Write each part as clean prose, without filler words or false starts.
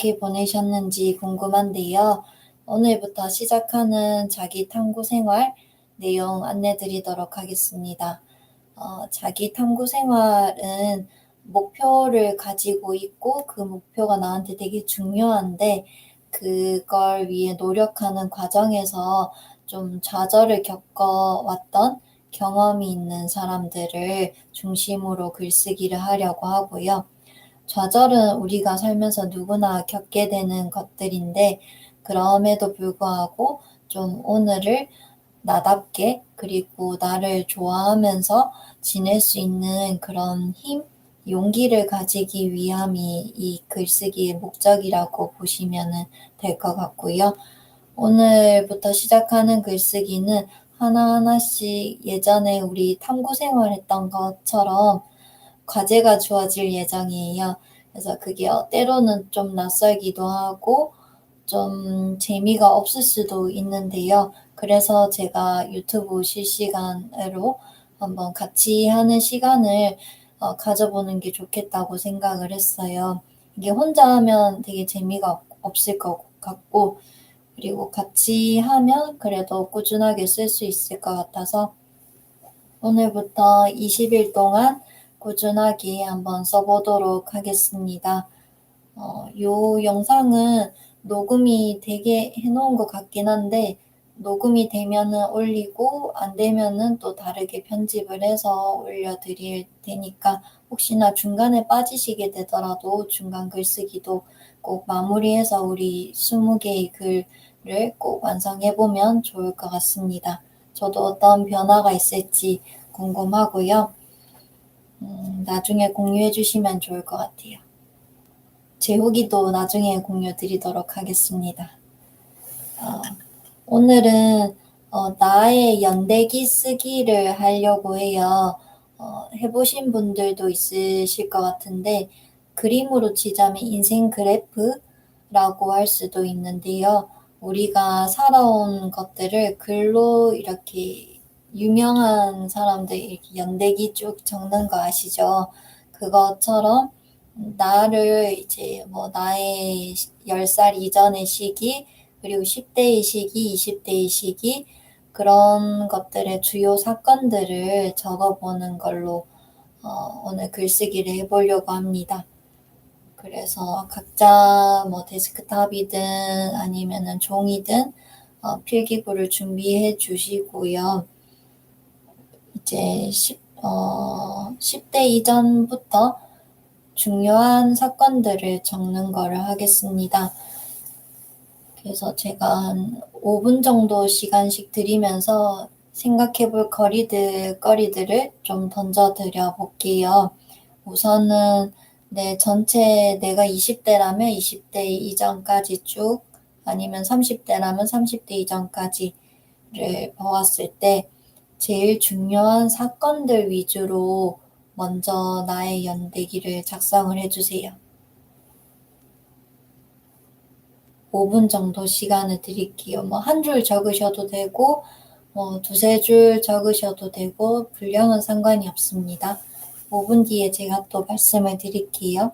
어떻게 보내셨는지 궁금한데요. 오늘부터 시작하는 자기 탐구 생활 내용 안내 드리도록 하겠습니다. 자기 탐구 생활은 목표를 가지고 있고 그 목표가 나한테 되게 중요한데 그걸 위해 노력하는 과정에서 좀 좌절을 겪어왔던 경험이 있는 사람들을 중심으로 글쓰기를 하려고 하고요. 좌절은 우리가 살면서 누구나 겪게 되는 것들인데 그럼에도 불구하고 좀 오늘을 나답게 그리고 나를 좋아하면서 지낼 수 있는 그런 힘, 용기를 가지기 위함이 이 글쓰기의 목적이라고 보시면 될 것 같고요. 오늘부터 시작하는 글쓰기는 하나하나씩 예전에 우리 탐구 생활했던 것처럼 과제가 주어질 예정이에요. 그래서 그게 때로는 좀 낯설기도 하고 좀 재미가 없을 수도 있는데요. 그래서 제가 유튜브 실시간으로 한번 같이 하는 시간을 가져보는 게 좋겠다고 생각을 했어요. 이게 혼자 하면 되게 재미가 없을 것 같고 그리고 같이 하면 그래도 꾸준하게 쓸 수 있을 것 같아서 오늘부터 20일 동안 꾸준하게 한번 써보도록 하겠습니다. 요 영상은 녹음이 되게 해놓은 것 같긴 한데 녹음이 되면은 올리고 안 되면은 또 다르게 편집을 해서 올려드릴 테니까 혹시나 중간에 빠지시게 되더라도 중간 글쓰기도 꼭 마무리해서 우리 20개의 글을 꼭 완성해보면 좋을 것 같습니다. 저도 어떤 변화가 있을지 궁금하고요. 나중에 공유해 주시면 좋을 것 같아요. 제 후기도 나중에 공유 드리도록 하겠습니다. 오늘은 나의 연대기 쓰기를 하려고 해요. 해보신 분들도 있으실 것 같은데 그림으로 치자면 인생 그래프라고 할 수도 있는데요. 우리가 살아온 것들을 글로 이렇게 유명한 사람들 이렇게 연대기 쭉 적는 거 아시죠? 그것처럼 나를 이제 뭐 나의 10살 이전의 시기 그리고 10대의 시기, 20대의 시기 그런 것들의 주요 사건들을 적어보는 걸로 오늘 글쓰기를 해보려고 합니다. 그래서 각자 뭐 데스크탑이든 아니면은 종이든 필기구를 준비해 주시고요. 이제 10대 이전부터 중요한 사건들을 적는 거를 하겠습니다. 그래서 제가 한 5분 정도 시간씩 드리면서 생각해 볼 거리들을 좀 던져 드려 볼게요. 우선은 전체 내가 20대라면 20대 이전까지 쭉 아니면 30대라면 30대 이전까지를 보았을 때 제일 중요한 사건들 위주로 먼저 나의 연대기를 작성을 해주세요. 5분 정도 시간을 드릴게요. 뭐 한 줄 적으셔도 되고 뭐 두세 줄 적으셔도 되고 분량은 상관이 없습니다. 5분 뒤에 제가 또 말씀을 드릴게요.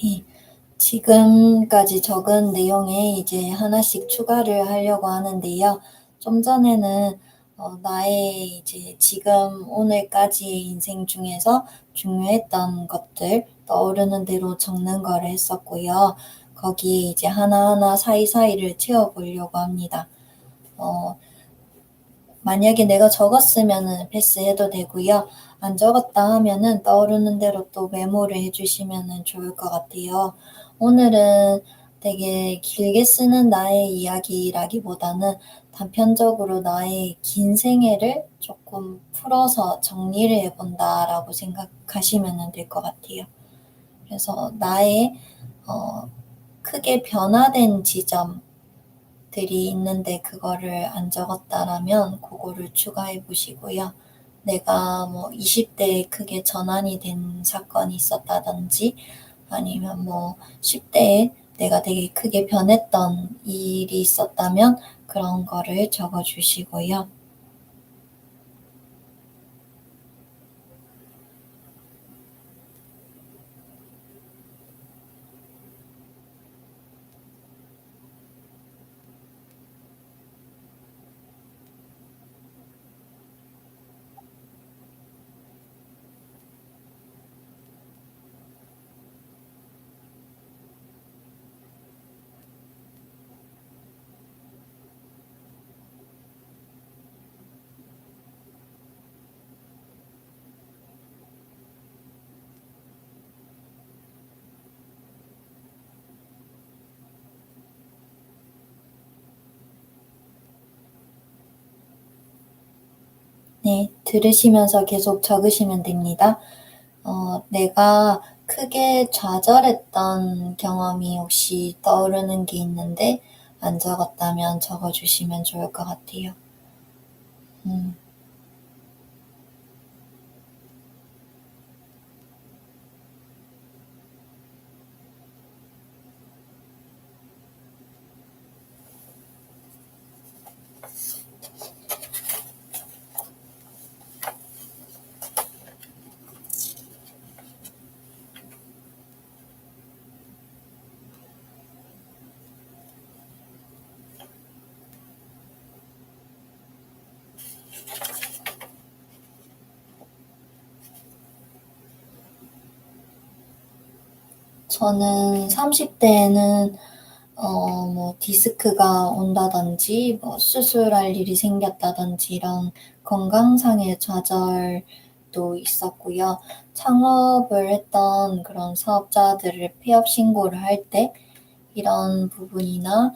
네. 지금까지 적은 내용에 이제 하나씩 추가를 하려고 하는데요. 좀 전에는 나의 이제 지금 오늘까지의 인생 중에서 중요했던 것들 떠오르는 대로 적는 거를 했었고요. 거기에 이제 하나하나 사이사이를 채워보려고 합니다. 어, 만약에 내가 적었으면은 패스해도 되고요. 안 적었다 하면은 떠오르는 대로 또 메모를 해주시면은 좋을 것 같아요. 오늘은 되게 길게 쓰는 나의 이야기라기보다는 단편적으로 나의 긴 생애를 조금 풀어서 정리를 해본다라고 생각하시면 될 것 같아요. 그래서 나의 어, 크게 변화된 지점, 들이 있는데 그거를 안 적었다라면 그거를 추가해 보시고요. 내가 뭐 20대에 크게 전환이 된 사건이 있었다든지 아니면 뭐 10대에 내가 되게 크게 변했던 일이 있었다면 그런 거를 적어 주시고요. 네, 들으시면서 계속 적으시면 됩니다. 내가 크게 좌절했던 경험이 혹시 떠오르는 게 있는데 안 적었다면 적어주시면 좋을 것 같아요. 음. 저는 30대에는 뭐 디스크가 온다든지 뭐 수술할 일이 생겼다든지 이런 건강상의 좌절도 있었고요. 창업을 했던 그런 사업자들을 폐업 신고를 할 때 이런 부분이나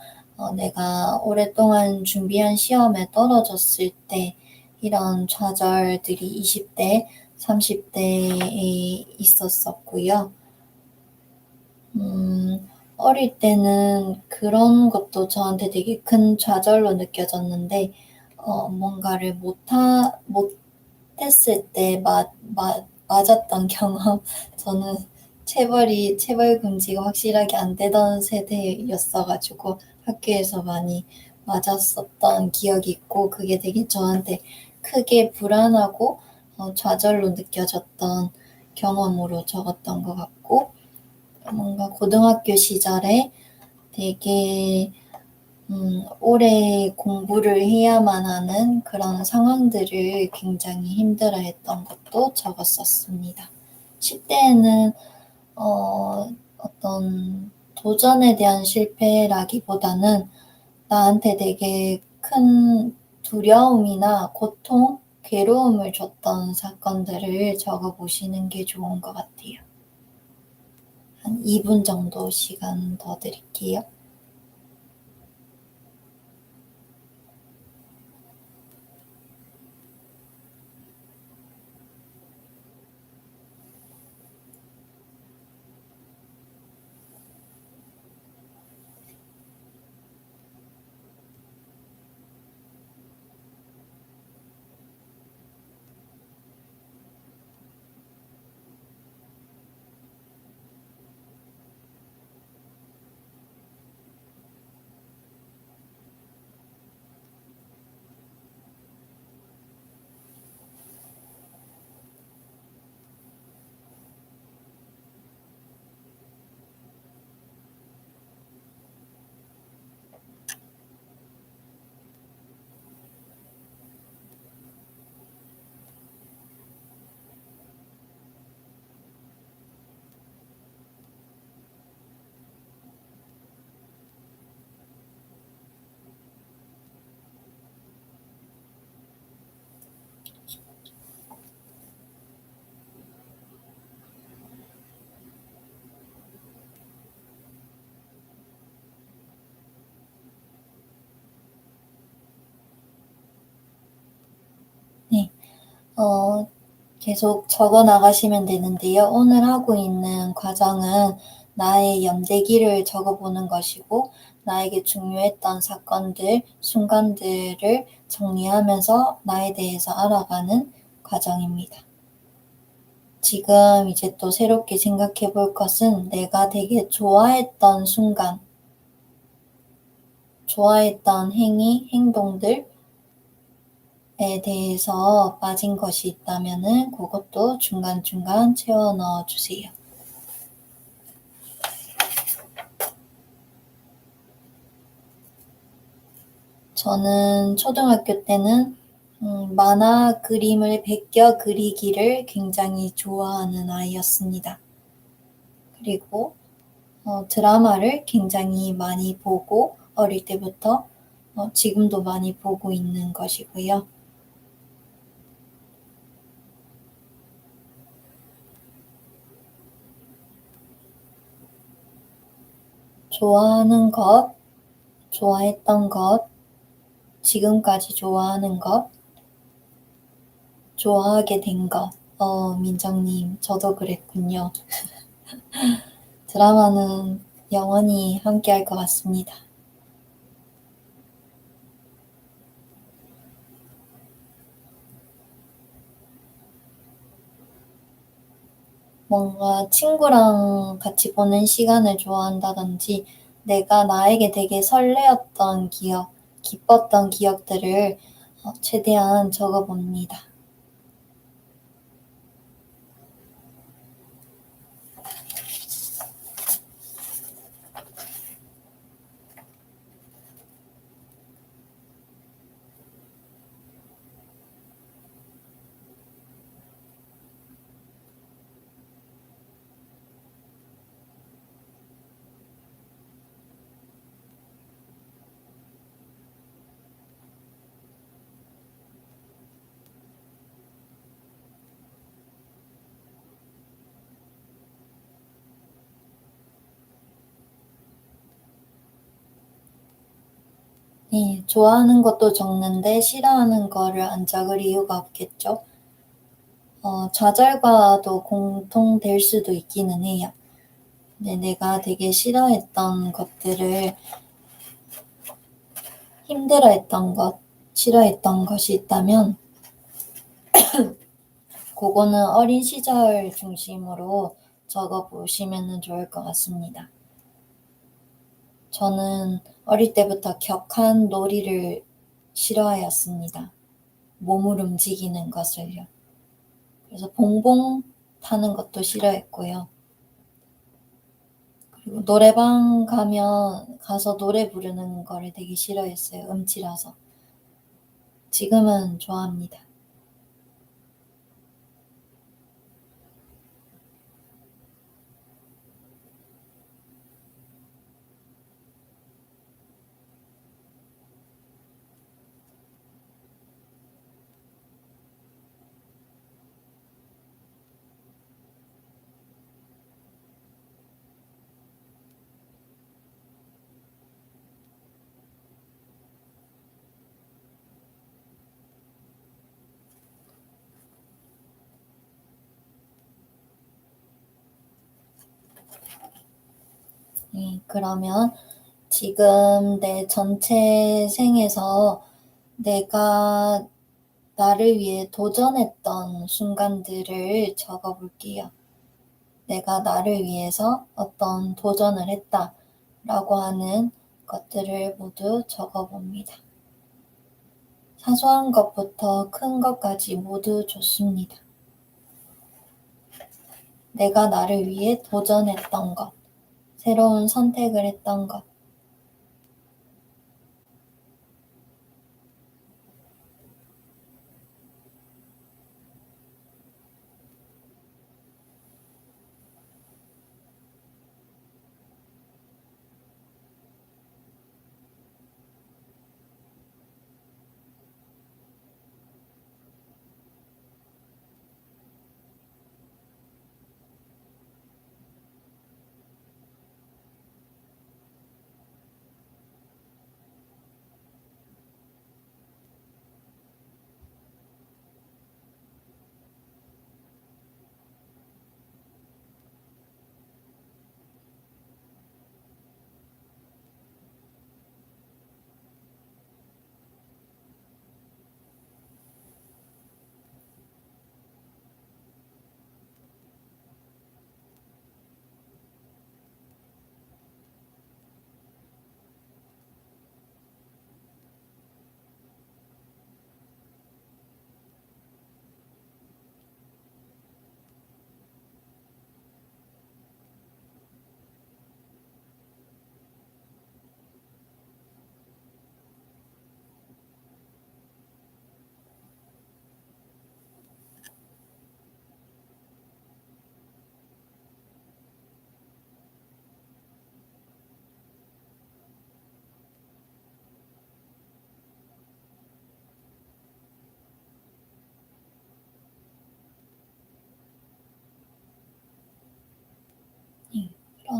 내가 오랫동안 준비한 시험에 떨어졌을 때 이런 좌절들이 20대, 30대에 있었었고요. 어릴 때는 그런 것도 저한테 되게 큰 좌절로 느껴졌는데, 뭔가를 못했을 때 맞았던 경험, 저는 체벌 금지가 확실하게 안 되던 세대였어가지고 학교에서 많이 맞았었던 기억이 있고, 그게 되게 저한테 크게 불안하고 좌절로 느껴졌던 경험으로 적었던 것 같고, 뭔가 고등학교 시절에 되게 오래 공부를 해야만 하는 그런 상황들을 굉장히 힘들어했던 것도 적었었습니다. 10대에는 어떤 도전에 대한 실패라기보다는 나한테 되게 큰 두려움이나 고통, 괴로움을 줬던 사건들을 적어보시는 게 좋은 것 같아요. 한 2분 정도 시간 더 드릴게요. 어, 계속 적어 나가시면 되는데요. 오늘 하고 있는 과정은 나의 연대기를 적어보는 것이고, 나에게 중요했던 사건들, 순간들을 정리하면서 나에 대해서 알아가는 과정입니다. 지금 이제 또 새롭게 생각해 볼 것은 내가 되게 좋아했던 순간, 좋아했던 행위, 행동들에 대해서 빠진 것이 있다면은 그것도 중간중간 채워 넣어 주세요. 저는 초등학교 때는 만화 그림을 베껴 그리기를 굉장히 좋아하는 아이였습니다. 그리고 드라마를 굉장히 많이 보고 어릴 때부터 지금도 많이 보고 있는 것이고요. 좋아하는 것, 좋아했던 것, 지금까지 좋아하는 것, 좋아하게 된 것. 민정님, 저도 그랬군요. 드라마는 영원히 함께할 것 같습니다. 뭔가 친구랑 같이 보는 시간을 좋아한다든지 내가 나에게 되게 설레었던 기억, 기뻤던 기억들을 최대한 적어봅니다. 네, 좋아하는 것도 적는데 싫어하는 거를 안 적을 이유가 없겠죠. 좌절과도 공통될 수도 있기는 해요. 근데 내가 되게 싫어했던 것들을 힘들어했던 것, 싫어했던 것이 있다면 그거는 어린 시절 중심으로 적어보시면 좋을 것 같습니다. 저는 어릴 때부터 격한 놀이를 싫어하였습니다. 몸을 움직이는 것을요. 그래서 봉봉 타는 것도 싫어했고요. 그리고 노래방 가서 노래 부르는 거를 되게 싫어했어요. 음치라서. 지금은 좋아합니다. 그러면 지금 내 전체 생에서 내가 나를 위해 도전했던 순간들을 적어 볼게요. 내가 나를 위해서 어떤 도전을 했다 라고 하는 것들을 모두 적어 봅니다. 사소한 것부터 큰 것까지 모두 좋습니다. 내가 나를 위해 도전했던 것, 새로운 선택을 했던 것,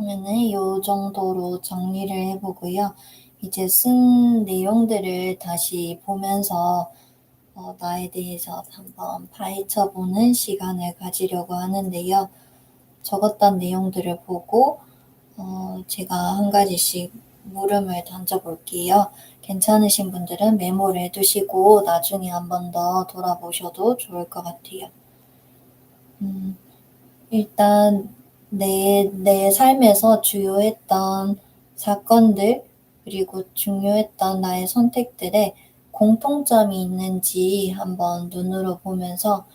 그러면은 요 정도로 정리를 해 보고요. 이제 쓴 내용들을 다시 보면서 나에 대해서 한번 파헤쳐 보는 시간을 가지려고 하는데요. 적었던 내용들을 보고 제가 한 가지씩 물음을 던져 볼게요. 괜찮으신 분들은 메모를 해 두시고 나중에 한 번 더 돌아보셔도 좋을 것 같아요. 일단 내 삶에서 주요했던 사건들, 그리고 중요했던 나의 선택들에 공통점이 있는지 한번 눈으로 보면서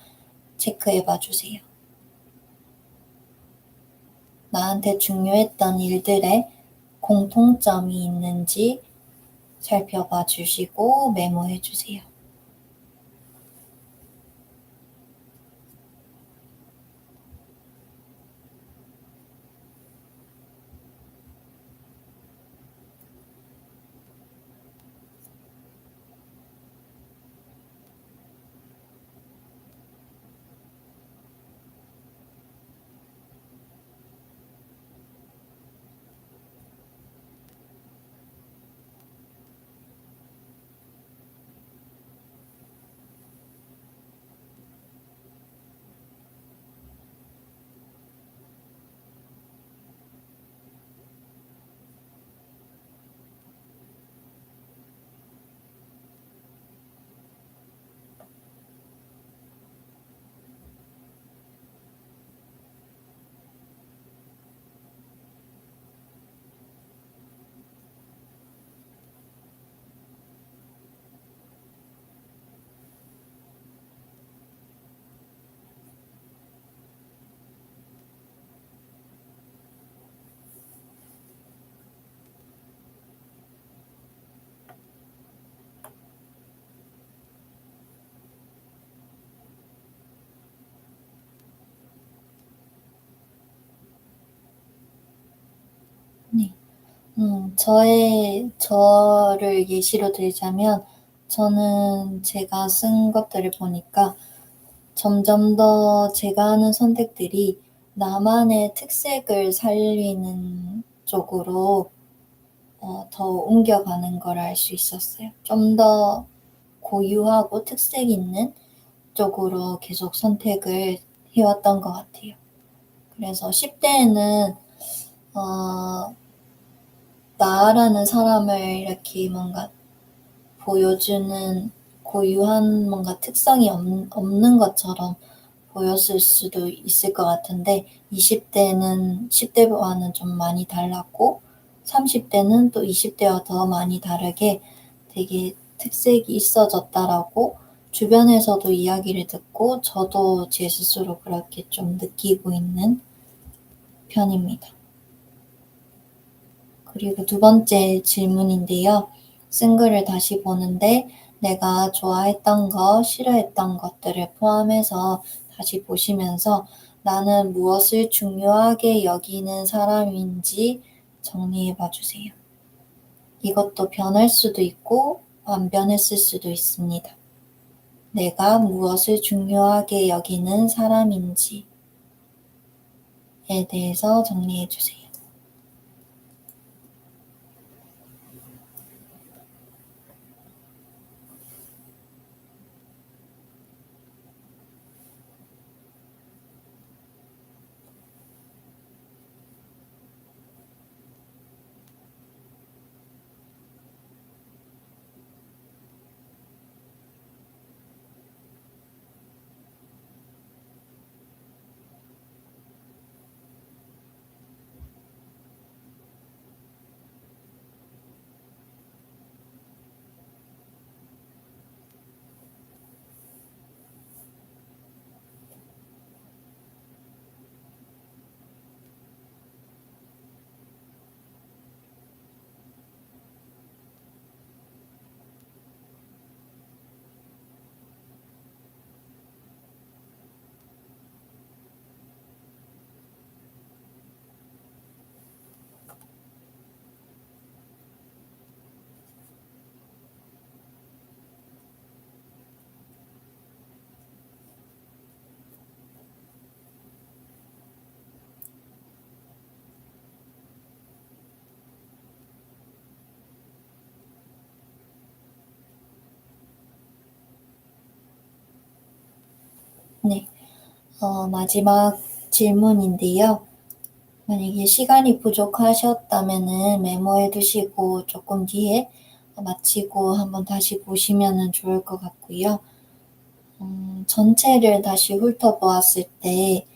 체크해 봐 주세요. 나한테 중요했던 일들에 공통점이 있는지 살펴봐 주시고 메모해 주세요. 네. 저를 예시로 들자면, 저는 제가 쓴 것들을 보니까 점점 더 제가 하는 선택들이 나만의 특색을 살리는 쪽으로 더 옮겨가는 걸 알 수 있었어요. 좀 더 고유하고 특색 있는 쪽으로 계속 선택을 해왔던 것 같아요. 그래서 10대에는 나라는 사람을 이렇게 뭔가 보여주는 고유한 뭔가 특성이 없는 것처럼 보였을 수도 있을 것 같은데, 20대는 10대와는 좀 많이 달랐고 30대는 또 20대와 더 많이 다르게 되게 특색이 있어졌다라고 주변에서도 이야기를 듣고 저도 제 스스로 그렇게 좀 느끼고 있는 편입니다. 그리고 두 번째 질문인데요. 쓴 글을 다시 보는데 내가 좋아했던 것, 싫어했던 것들을 포함해서 다시 보시면서 나는 무엇을 중요하게 여기는 사람인지 정리해 봐 주세요. 이것도 변할 수도 있고 안 변했을 수도 있습니다. 내가 무엇을 중요하게 여기는 사람인지에 대해서 정리해 주세요. 네. 마지막 질문인데요. 만약에 시간이 부족하셨다면은 메모해 두시고 조금 뒤에 마치고 한번 다시 보시면은 좋을 것 같고요. 전체를 다시 훑어보았을 때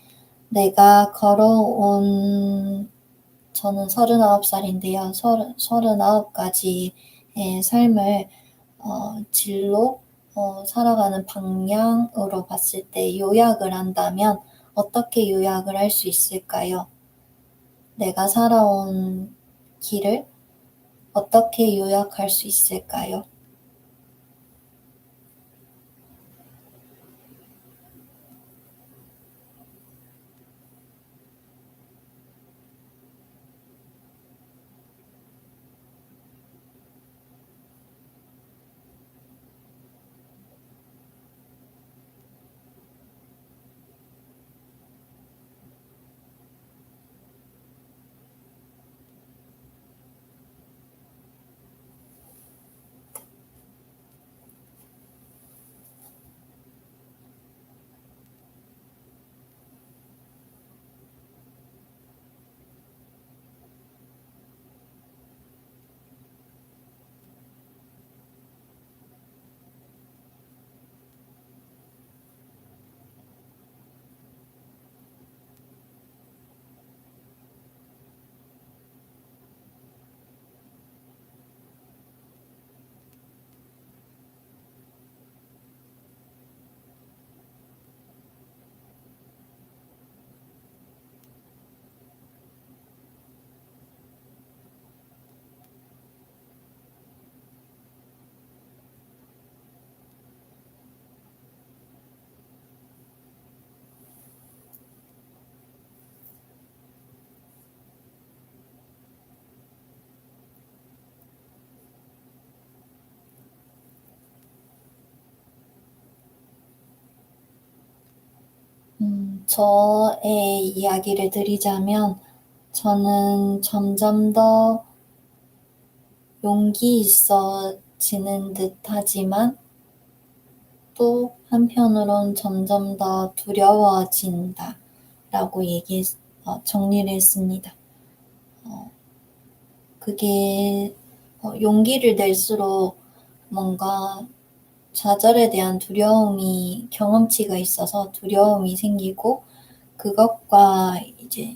내가 걸어온 저는 39살인데요. 39가지의 삶을 진로, 살아가는 방향으로 봤을 때 요약을 한다면 어떻게 요약을 할 수 있을까요? 내가 살아온 길을 어떻게 요약할 수 있을까요? 저의 이야기를 드리자면 저는 점점 더 용기 있어지는 듯하지만 또 한편으론 점점 더 두려워진다 라고 정리를 했습니다. 그게 용기를 낼수록 뭔가 좌절에 대한 두려움이 경험치가 있어서 두려움이 생기고 그것과 이제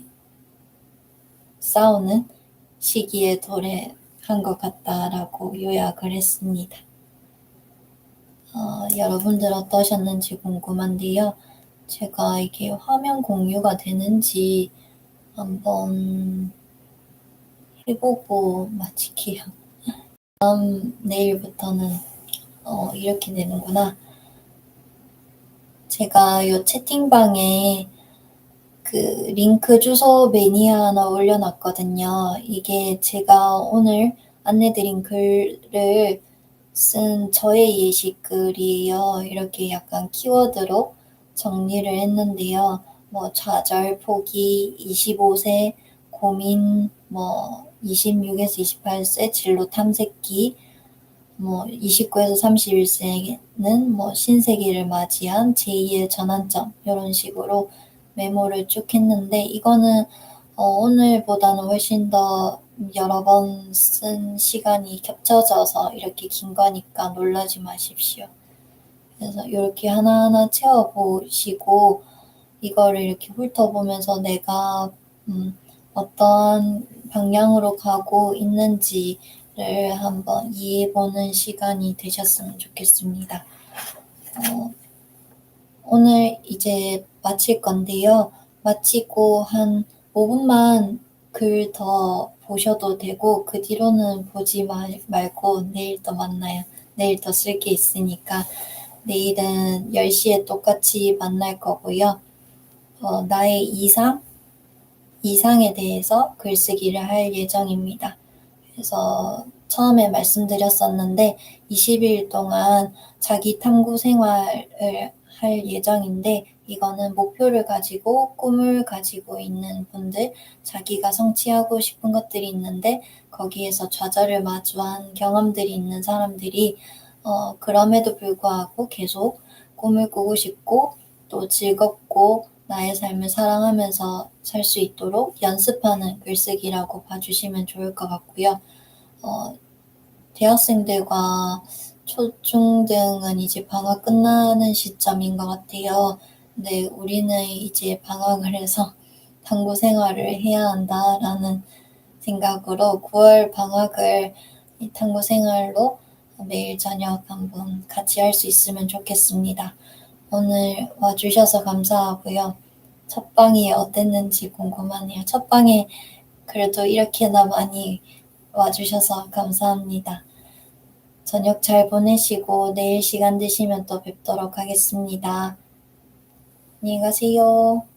싸우는 시기에 도래한 것 같다라고 요약을 했습니다. 여러분들 어떠셨는지 궁금한데요. 제가 이게 화면 공유가 되는지 한번 해보고 마칠게요. 내일부터는 이렇게 되는구나. 제가 요 채팅방에 그 링크 주소 매니아 하나 올려놨거든요. 이게 제가 오늘 안내드린 글을 쓴 저의 예시 글이에요. 이렇게 약간 키워드로 정리를 했는데요. 좌절, 포기, 25세, 고민, 26에서 28세, 진로 탐색기, 29에서 31세는 신세계를 맞이한 제2의 전환점, 이런 식으로 메모를 쭉 했는데, 이거는 오늘보다는 훨씬 더 여러 번 쓴 시간이 겹쳐져서 이렇게 긴 거니까 놀라지 마십시오. 그래서 이렇게 하나하나 채워보시고, 이거를 이렇게 훑어보면서 내가 어떤 방향으로 가고 있는지를 한번 이해해보는 시간이 되셨으면 좋겠습니다. 오늘 이제 마칠 건데요. 마치고 한 5분만 글 더 보셔도 되고 그 뒤로는 보지 말고 내일 또 만나요. 내일 더 쓸 게 있으니까 내일은 10시에 똑같이 만날 거고요. 나의 이상에 대해서 글쓰기를 할 예정입니다. 그래서 처음에 말씀드렸었는데 20일 동안 자기 탐구 생활을 할 예정인데, 이거는 목표를 가지고 꿈을 가지고 있는 분들, 자기가 성취하고 싶은 것들이 있는데 거기에서 좌절을 마주한 경험들이 있는 사람들이 그럼에도 불구하고 계속 꿈을 꾸고 싶고 또 즐겁고 나의 삶을 사랑하면서 살 수 있도록 연습하는 글쓰기라고 봐주시면 좋을 것 같고요. 대학생들과 초중등은 이제 방학 끝나는 시점인 것 같아요. 근데 우리는 이제 방학을 해서 당구 생활을 해야 한다라는 생각으로 9월 방학을 이 당구 생활로 매일 저녁 한번 같이 할 수 있으면 좋겠습니다. 오늘 와주셔서 감사하고요. 첫 방이 어땠는지 궁금하네요. 첫 방에 그래도 이렇게나 많이 와주셔서 감사합니다. 저녁 잘 보내시고 내일 시간 되시면 또 뵙도록 하겠습니다. 안녕히 가세요.